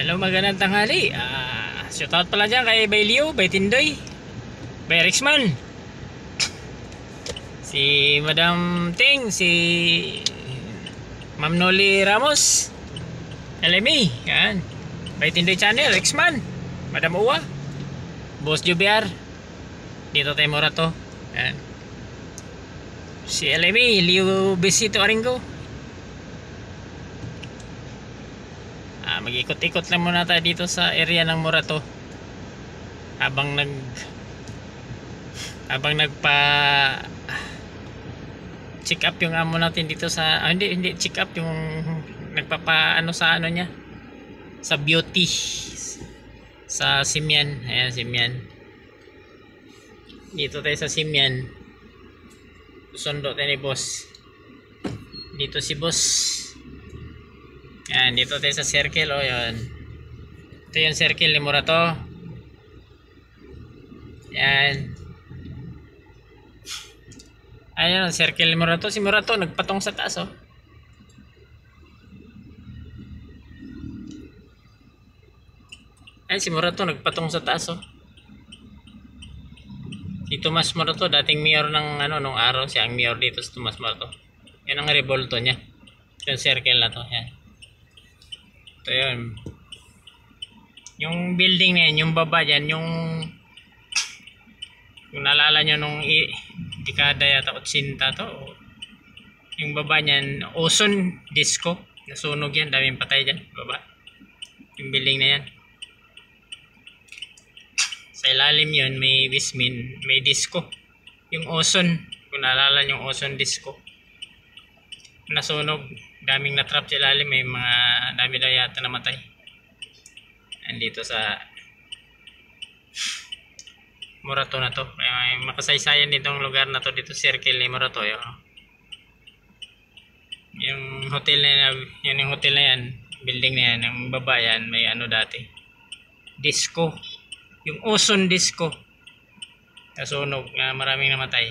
Hello, magandang tanghali. Shoutout pala dyan kay Bay Leo, Bay Tindoy, Bay Rixman, si Madam Ting, si Ma'am Noli Ramos, LME, yan. Bay Tindoy Channel, Rixman, Madam Uwa, Boss Jubiar, dito tayo Morato, yan. Si LME, Leo Besito Aringo. Mag-ikot-ikot lang muna tayo dito sa area ng Morato habang nagpa check up yung amo natin dito sa hindi check up, yung nagpapa sa niya, sa beauty sa Simian. Ayan, Simian. Dito tayo sa Simian, sundo tayo ni boss. Dito si boss. Yan, dito tayo sa circle. Yan. Ito yung circle ni Morato. Yan. Ayan ang circle ni Morato. Si Morato nagpatong sa taas. Ayan, si Morato nagpatong sa taas. Si Tomas Morato, dating mayor ng nung araw. Siya ang mayor dito, si Tomas Morato. Yan ang revolto niya. Yung circle na to. Yan. Ito yun. Yung building na yan, yung baba dyan, yung naalala nyo nung dekada yata 80 to, yung baba nyan, Ozone Disco, nasunog yan, daming patay dyan, baba. Yung building na yan. Sa ilalim yun, may basement, may disco. Yung Ozone, kung naalala nyo yung Ozone Disco, nasunog. Daming na-trap sa ilalim, may mga dami na yata namatay. Andito sa Morato na to. May makasaysayan ditong lugar na to, dito circle ni Morato. Yung hotel na yan, yung hotel na yan, building na yan, yung baba yan, may dati. Disco. Yung Ozone Disco. Nasunog na maraming namatay.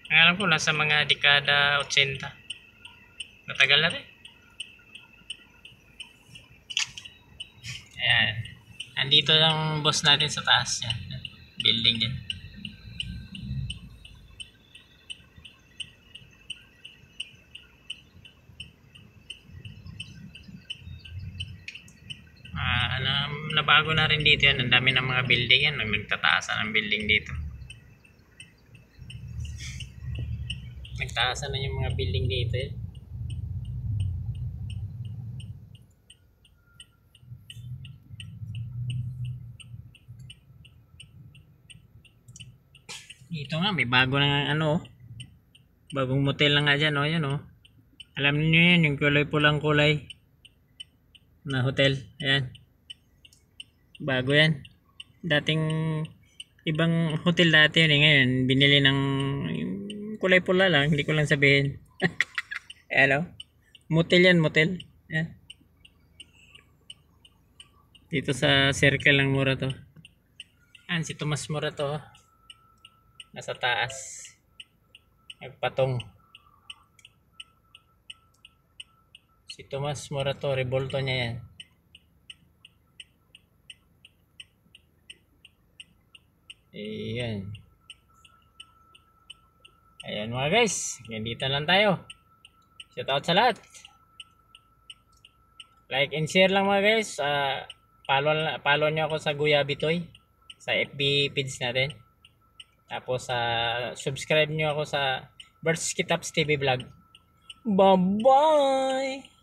Alam ko, nasa mga dekada 80. Matagal na rin. Ayan. Andito lang boss natin sa taas. Yan. Building yan. Nabago na rin dito yan. Ang dami ng mga building yan. Nagtataasan ng building dito. Nagtaasan na yung mga building dito yan. Dito nga may bago na bagong motel lang nga dyan. Yan alam niyo yan, yung kulay pulang kulay na hotel. Ayan, bago yan. Dating ibang hotel dati yun ngayon binili ng kulay pula lang, hindi ko lang sabihin. Ayan motel yan, motel. Ayan. Dito sa circle ng Morato. Ayan si Tomas Morato, nasa taas nagpatong. Si Tomas Morato, revolto niya yan. Ayan. Ayan mga guys, nandito lang tayo. Shoutout sa lahat. Like and share lang mga guys. Follow nyo ako sa Guya Bitoy sa FB page natin. Tapos subscribe nyo ako sa Birds Kitaps TV Vlog. Bye bye.